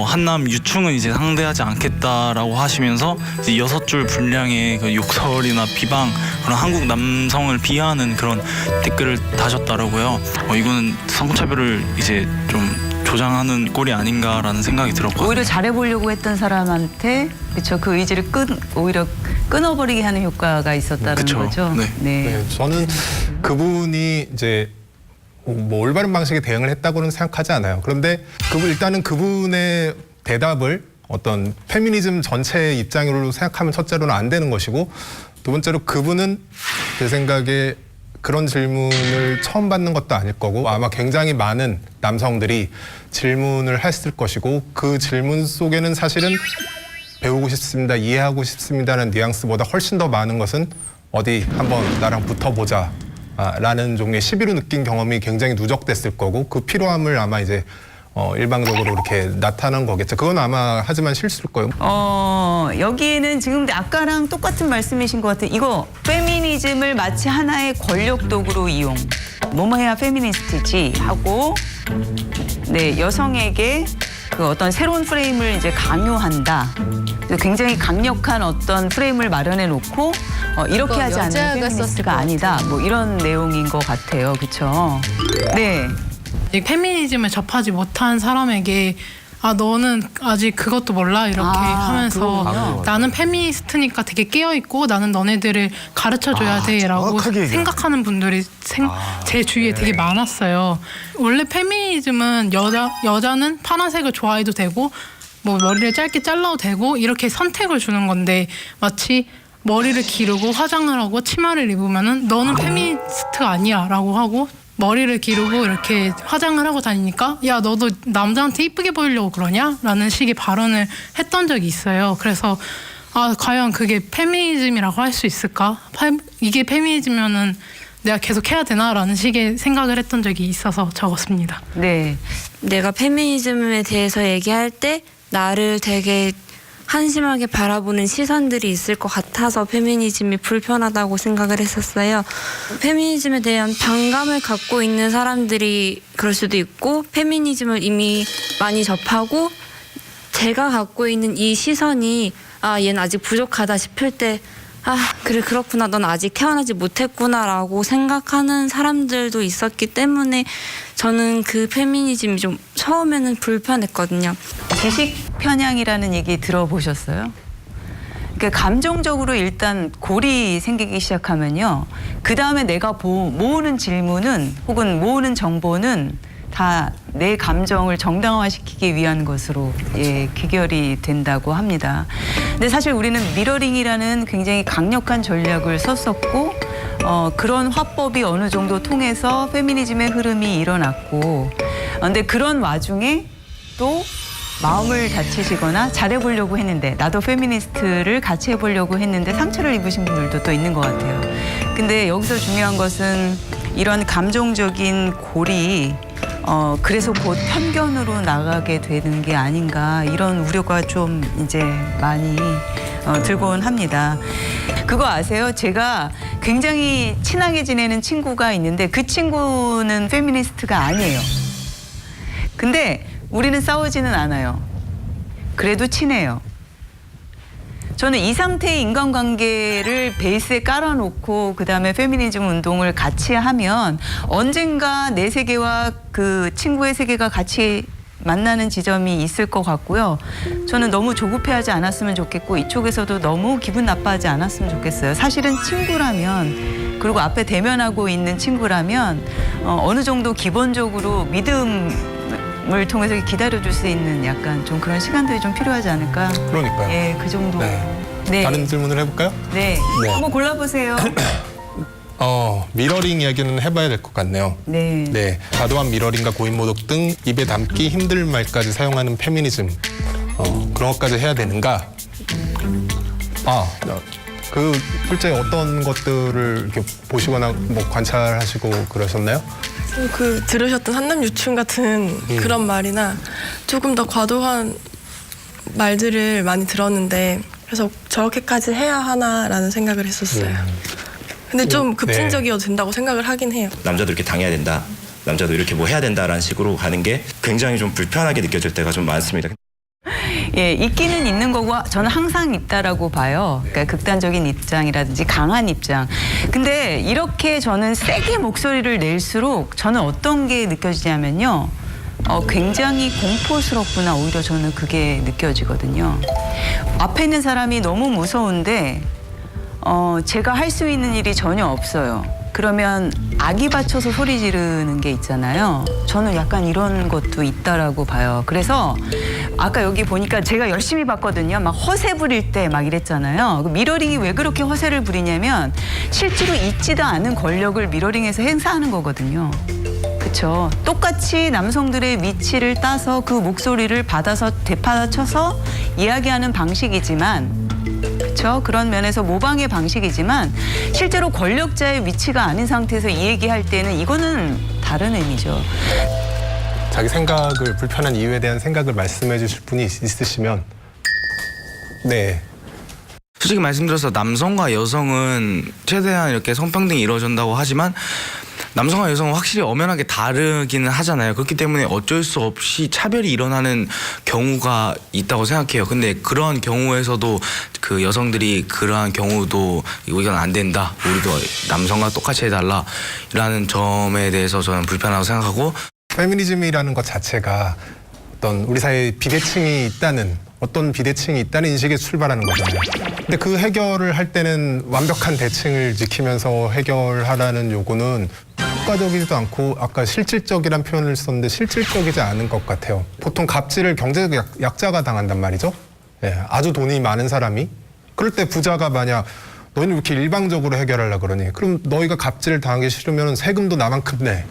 한남 유충은 이제 상대하지 않겠다라고 하시면서 이제 6줄 분량의 그 욕설이나 비방 그런 한국 남성을 비하하는 그런 댓글을 다셨더라고요. 이거는 성차별을 이제 좀 조장하는 꼴이 아닌가라는 생각이 들었거든요. 오히려 잘해보려고 했던 사람한테 그렇죠. 그 의지를 오히려 끊어버리게 하는 효과가 있었다는 그쵸. 거죠. 네, 저는 그분이 이제 뭐 올바른 방식에 대응을 했다고는 생각하지 않아요. 그런데 일단은 그분의 대답을 어떤 페미니즘 전체의 입장으로 생각하면 첫째로는 안 되는 것이고 두 번째로 그분은 제 생각에 그런 질문을 처음 받는 것도 아닐 거고 아마 굉장히 많은 남성들이 질문을 했을 것이고 그 질문 속에는 사실은 배우고 싶습니다, 이해하고 싶습니다라는 뉘앙스보다 훨씬 더 많은 것은 어디 한번 나랑 붙어보자 라는 종류의 시비로 느낀 경험이 굉장히 누적됐을 거고 그 필요함을 아마 이제 일방적으로 이렇게 나타난 거겠죠. 그건 아마 하지만 실수일 거예요. 여기에는 지금 아까랑 똑같은 말씀이신 것 같아요. 이거 페미니즘을 마치 하나의 권력 도구로 이용. 뭐뭐 해야 페미니스트지 하고 네 여성에게 그 어떤 새로운 프레임을 이제 강요한다. 굉장히 강력한 어떤 프레임을 마련해 놓고 이렇게 하지 않는 페미니스트가 아니다. 뭐 이런 내용인 것 같아요. 그렇죠? 네. 페미니즘을 접하지 못한 사람에게 너는 아직 그것도 몰라 이렇게 하면서 그렇구나. 나는 페미니스트니까 되게 깨어있고 나는 너네들을 가르쳐줘야 돼라고 생각하는 분들이 제 주위에 되게 많았어요. 원래 페미니즘은 여자는 파란색을 좋아해도 되고 뭐 머리를 짧게 잘라도 되고 이렇게 선택을 주는 건데 마치 머리를 기르고 화장을 하고 치마를 입으면은 너는 페미니스트가 아니야 라고 하고 머리를 기르고 이렇게 화장을 하고 다니니까 야 너도 남자한테 이쁘게 보이려고 그러냐? 라는 식의 발언을 했던 적이 있어요. 그래서 과연 그게 페미니즘이라고 할 수 있을까? 이게 페미니즘이면은 내가 계속 해야 되나? 라는 식의 생각을 했던 적이 있어서 적었습니다. 네. 내가 페미니즘에 대해서 얘기할 때 나를 되게 한심하게 바라보는 시선들이 있을 것 같아서 페미니즘이 불편하다고 생각을 했었어요. 페미니즘에 대한 반감을 갖고 있는 사람들이 그럴 수도 있고 페미니즘을 이미 많이 접하고 제가 갖고 있는 이 시선이 얘는 아직 부족하다 싶을 때 그래 그렇구나 넌 아직 태어나지 못했구나 라고 생각하는 사람들도 있었기 때문에 저는 그 페미니즘이 좀 처음에는 불편했거든요. 지식 편향이라는 얘기 들어보셨어요? 그러니까 감정적으로 일단 골이 생기기 시작하면요. 그 다음에 내가 모으는 질문은 혹은 모으는 정보는 다 내 감정을 정당화시키기 위한 것으로 귀결이 된다고 합니다. 근데 사실 우리는 미러링이라는 굉장히 강력한 전략을 썼었고 그런 화법이 어느 정도 통해서 페미니즘의 흐름이 일어났고 근데 그런 와중에 또 마음을 다치시거나 잘해보려고 했는데 나도 페미니스트를 같이 해보려고 했는데 상처를 입으신 분들도 또 있는 것 같아요. 근데 여기서 중요한 것은 이런 감정적인 골이 그래서 곧 편견으로 나가게 되는 게 아닌가 이런 우려가 좀 이제 많이 들곤 합니다. 그거 아세요? 제가 굉장히 친하게 지내는 친구가 있는데 그 친구는 페미니스트가 아니에요. 근데 우리는 싸우지는 않아요. 그래도 친해요. 저는 이 상태의 인간관계를 베이스에 깔아놓고 그다음에 페미니즘 운동을 같이 하면 언젠가 내 세계와 그 친구의 세계가 같이 만나는 지점이 있을 것 같고요. 저는 너무 조급해하지 않았으면 좋겠고 이쪽에서도 너무 기분 나빠하지 않았으면 좋겠어요. 사실은 친구라면 그리고 앞에 대면하고 있는 친구라면 어느 정도 기본적으로 믿음을 통해서 기다려줄 수 있는 약간 좀 그런 시간들이 좀 필요하지 않을까. 그러니까요. 예, 그 정도. 네. 다른 질문을 해볼까요? 네. 한번 골라보세요. 미러링 이야기는 해봐야 될 것 같네요. 네. 과도한 미러링과 고인모독 등 입에 담기 힘들 말까지 사용하는 페미니즘. 그런 것까지 해야 되는가? 그 실제 어떤 것들을 이렇게 보시거나 뭐 관찰하시고 그러셨나요? 그 들으셨던 한남 유충 같은 그런 말이나 조금 더 과도한 말들을 많이 들었는데 그래서 저렇게까지 해야 하나라는 생각을 했었어요. 근데 좀 급진적이어도 된다고 생각을 하긴 해요. 남자도 이렇게 당해야 된다. 남자도 이렇게 뭐 해야 된다라는 식으로 가는 게 굉장히 좀 불편하게 느껴질 때가 좀 많습니다. 예, 있기는 있는 거고 저는 항상 있다라고 봐요. 그러니까 극단적인 입장이라든지 강한 입장. 근데 이렇게 저는 세게 목소리를 낼수록 저는 어떤 게 느껴지냐면요. 굉장히 공포스럽구나. 오히려 저는 그게 느껴지거든요. 앞에 있는 사람이 너무 무서운데 제가 할 수 있는 일이 전혀 없어요. 그러면 악이 받쳐서 소리 지르는 게 있잖아요. 저는 약간 이런 것도 있다라고 봐요. 그래서 아까 여기 보니까 제가 열심히 봤거든요. 막 허세 부릴 때 막 이랬잖아요. 미러링이 왜 그렇게 허세를 부리냐면 실제로 있지도 않은 권력을 미러링해서 행사하는 거거든요. 그렇죠. 똑같이 남성들의 위치를 따서 그 목소리를 받아서 되받아쳐서 이야기하는 방식이지만 그렇죠. 그런 면에서 모방의 방식이지만 실제로 권력자의 위치가 아닌 상태에서 이 얘기할 때는 이거는 다른 의미죠. 자기 생각을 불편한 이유에 대한 생각을 말씀해 주실 분이 있으시면 네. 솔직히 말씀드려서 남성과 여성은 최대한 이렇게 성평등이 이루어진다고 하지만 남성과 여성은 확실히 엄연하게 다르기는 하잖아요. 그렇기 때문에 어쩔 수 없이 차별이 일어나는 경우가 있다고 생각해요. 근데 그런 경우에서도 그 여성들이 그러한 경우도 이건 안 된다. 우리도 남성과 똑같이 해달라. 라는 점에 대해서 저는 불편하다고 생각하고 페미니즘이라는 것 자체가 어떤 우리 사회에 비대칭이 있다는 어떤 비대칭이 있다는 인식에 출발하는 거잖아요. 근데 그 해결을 할 때는 완벽한 대칭을 지키면서 해결하라는 요구는 효과적이지도 않고 아까 실질적이란 표현을 썼는데 실질적이지 않은 것 같아요. 보통 갑질을 경제적 약자가 당한단 말이죠. 아주 돈이 많은 사람이. 그럴 때 부자가 만약 너희는 이렇게 일방적으로 해결하려고 그러니 그럼 너희가 갑질을 당하기 싫으면 세금도 나만큼 내.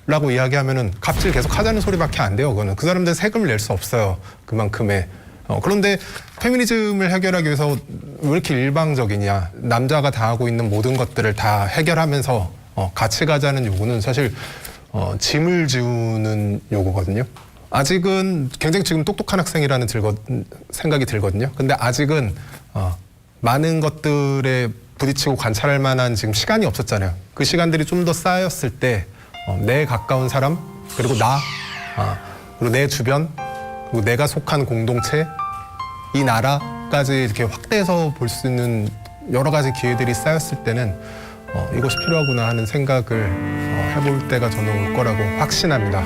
라고 이야기하면은 갑질 계속 하자는 소리밖에 안 돼요. 그거는 그 사람들은 세금을 낼 수 없어요. 그만큼의. 그런데 페미니즘을 해결하기 위해서 왜 이렇게 일방적이냐. 남자가 다 하고 있는 모든 것들을 다 해결하면서 같이 가자는 요구는 사실 짐을 지우는 요구거든요. 아직은 굉장히 지금 똑똑한 학생이라는 생각이 들거든요. 근데 아직은 많은 것들에 부딪히고 관찰할 만한 지금 시간이 없었잖아요. 그 시간들이 좀 더 쌓였을 때 내 가까운 사람, 그리고 나, 그리고 내 주변, 그리고 내가 속한 공동체, 이 나라까지 이렇게 확대해서 볼 수 있는 여러 가지 기회들이 쌓였을 때는 이것이 필요하구나 하는 생각을 해볼 때가 저는 올 거라고 확신합니다.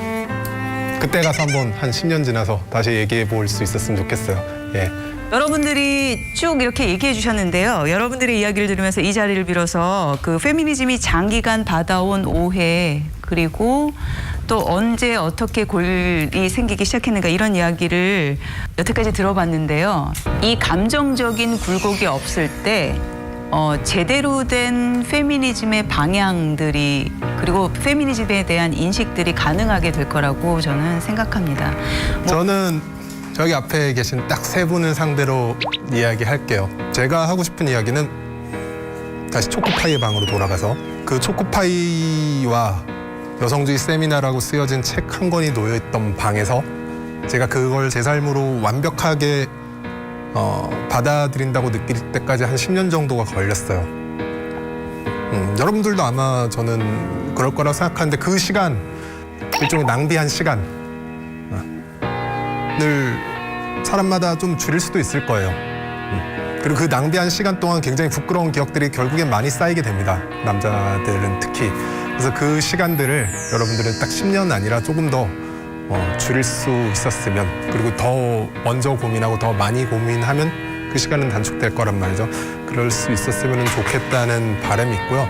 그때 가서 한번 한 10년 지나서 다시 얘기해 볼 수 있었으면 좋겠어요. 예. 여러분들이 쭉 이렇게 얘기해 주셨는데요. 여러분들의 이야기를 들으면서 이 자리를 빌어서 그 페미니즘이 장기간 받아온 오해 그리고 또 언제 어떻게 골이 생기기 시작했는가 이런 이야기를 여태까지 들어봤는데요. 이 감정적인 굴곡이 없을 때 제대로 된 페미니즘의 방향들이 그리고 페미니즘에 대한 인식들이 가능하게 될 거라고 저는 생각합니다. 저는 저기 앞에 계신 딱 세 분을 상대로 이야기할게요. 제가 하고 싶은 이야기는 다시 초코파이의 방으로 돌아가서 그 초코파이와 여성주의 세미나라고 쓰여진 책 한 권이 놓여있던 방에서 제가 그걸 제 삶으로 완벽하게 받아들인다고 느낄 때까지 한 10년 정도가 걸렸어요. 여러분들도 아마 저는 그럴 거라고 생각하는데 그 시간, 일종의 낭비한 시간을 사람마다 좀 줄일 수도 있을 거예요. 그리고 그 낭비한 시간 동안 굉장히 부끄러운 기억들이 결국엔 많이 쌓이게 됩니다. 남자들은 특히. 그래서 그 시간들을 여러분들은 딱 10년 아니라 조금 더 줄일 수 있었으면, 그리고 더 먼저 고민하고 더 많이 고민하면 그 시간은 단축될 거란 말이죠. 그럴 수 있었으면 좋겠다는 바람이 있고요.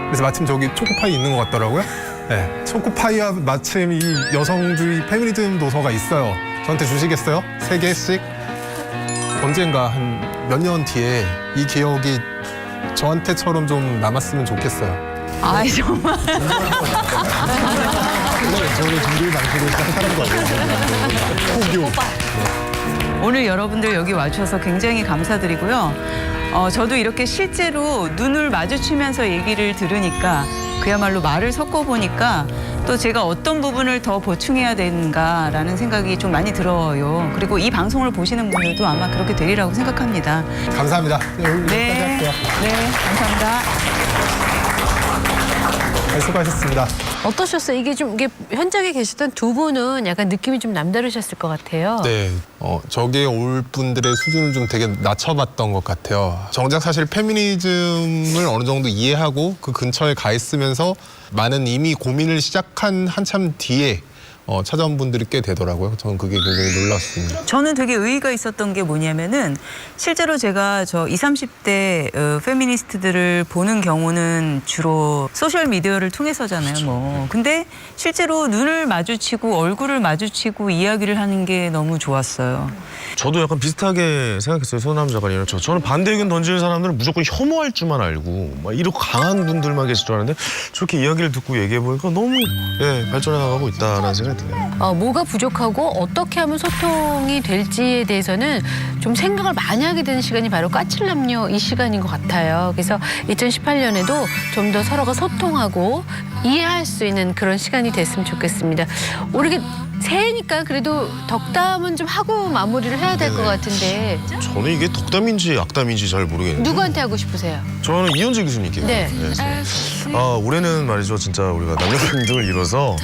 그래서 마침 저기 초코파이 있는 것 같더라고요. 네, 초코파이와 마침 이 여성주의 페미니즘 도서가 있어요. 저한테 주시겠어요? 3개씩? 언젠가 한 몇 년 뒤에 이 기억이 저한테처럼 좀 남았으면 좋겠어요. 아이 정말. 저는 준비 방식을 시작하는 거예요. 오늘 여러분들 여기 와주셔서 굉장히 감사드리고요. 저도 이렇게 실제로 눈을 마주치면서 얘기를 들으니까 그야말로 말을 섞어보니까 또 제가 어떤 부분을 더 보충해야 되는가라는 생각이 좀 많이 들어요. 그리고 이 방송을 보시는 분들도 아마 그렇게 되리라고 생각합니다. 감사합니다. 네, 네, 감사합니다. 네, 수고하셨습니다. 어떠셨어요? 이게 좀 이게 현장에 계셨던 두 분은 약간 느낌이 좀 남다르셨을 것 같아요. 네, 저기에 올 분들의 수준을 좀 되게 낮춰봤던 것 같아요. 정작 사실 페미니즘을 어느 정도 이해하고 그 근처에 가 있으면서 많은 이미 고민을 시작한 한참 뒤에 찾아온 분들이 꽤 되더라고요. 저는 그게 굉장히 놀랐습니다. 저는 되게 의의가 있었던 게 뭐냐면은 실제로 제가 저 20, 30대 페미니스트들을 보는 경우는 주로 소셜 미디어를 통해서잖아요. 뭐. 근데 실제로 눈을 마주치고 얼굴을 마주치고 이야기를 하는 게 너무 좋았어요. 저도 약간 비슷하게 생각했어요. 소남 작가님이랑 저는 반대 의견 던지는 사람들은 무조건 혐오할 줄만 알고 막 이렇게 강한 분들만 계실 줄 알았는데 저렇게 이야기를 듣고 얘기해 보니까 너무 발전해 나가고 있다라는 생각이 드네요. 뭐가 부족하고 어떻게 하면 소통이 될지에 대해서는 좀 생각을 많이 하게 되는 시간이 바로 까칠남녀 이 시간인 것 같아요. 그래서 2018년에도 좀 더 서로가 소통하고 이해할 수 있는 그런 시간이 됐으면 좋겠습니다. 우리 새해니까 그래도 덕담은 좀 하고 마무리를 해야 될 것 같은데. 저는 이게 덕담인지 악담인지 잘 모르겠는데. 누구한테 하고 싶으세요? 저는 이현재 교수님께. 네. 올해는 말이죠. 진짜 우리가 남녀평등을 이뤄서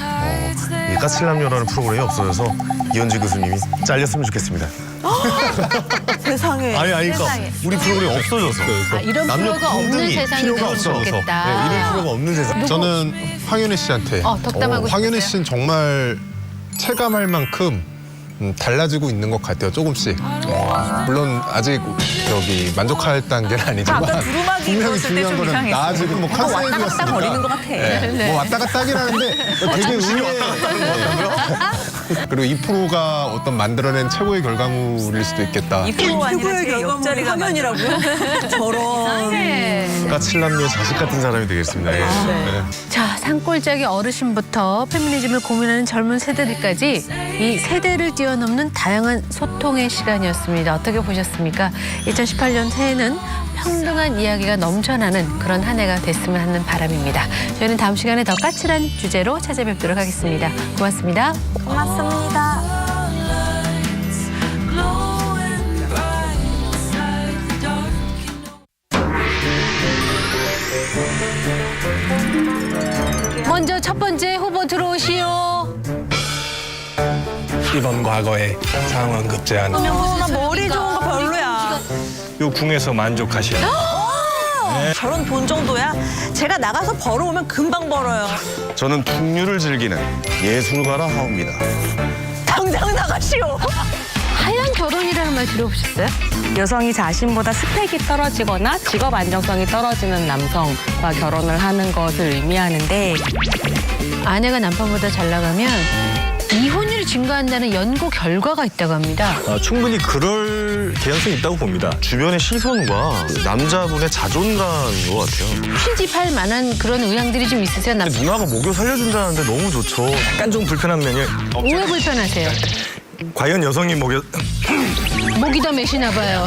이 까칠남녀라는 프로그램이 없어져서 이현재 교수님이 잘렸으면 좋겠습니다. 세상에. 아니 그러니까 우리 프로그램이 없어져서. 이런 프로가 없는 세상이 필요가 됐으면 없어서. 좋겠다. 이런 프로가 없는 세상. 저는 황윤희 씨한테. 덕담하고 황윤희 싶으세요? 씨는 정말 체감할 만큼 달라지고 있는 것 같아요. 조금씩. 물론 아직 만족할 단계는 아니지만 분명히 중요한 거는 나아지고 뭐 컨셉이었으니까. 왔다 갔다 거리는 것 같아. 네. 뭐 왔다 갔다 하긴 하는데 되게 의외. 그리고 이 프로가 어떤 만들어낸 최고의 결과물일 수도 있겠다. 이 프로가 아니라 제 옆자리가 화면이라고요? 저런. 까칠남녀 자식 같은 사람이 되겠습니다. 예. 자, 산골짜기 어르신부터 페미니즘을 고민하는 젊은 세대들까지 이 세대를 뛰어넘는 다양한 소통의 시간이었습니다. 어떻게 보셨습니까? 2018년 새해는 평등한 이야기가 넘쳐나는 그런 한 해가 됐으면 하는 바람입니다. 저희는 다음 시간에 더 까칠한 주제로 찾아뵙도록 하겠습니다. 고맙습니다. 고맙습니다. 먼저 첫 번째 후보 들어오시오. 이번 과거의 상황급 제안. 나 머리 좋은 거 별로야. 요 궁에서 만족하시오. 저런 돈 정도야? 제가 나가서 벌어오면 금방 벌어요. 저는 풍류를 즐기는 예술가라 하옵니다. 당장 나가시오. 하얀 결혼이라는 말 들어보셨어요? 여성이 자신보다 스펙이 떨어지거나 직업 안정성이 떨어지는 남성과 결혼을 하는 것을 의미하는데, 아내가 남편보다 잘 나가면 이혼율이 증가한다는 연구 결과가 있다고 합니다. 충분히 그럴 개연성이 있다고 봅니다. 주변의 시선과 남자분의 자존감인 것 같아요. 핀집할 만한 그런 의향들이 좀 있으세요? 누나가 목욕 살려준다는데 너무 좋죠. 약간 좀 불편한 면이 왜 불편하세요? 과연 여성이 목이 더 메시나 봐요.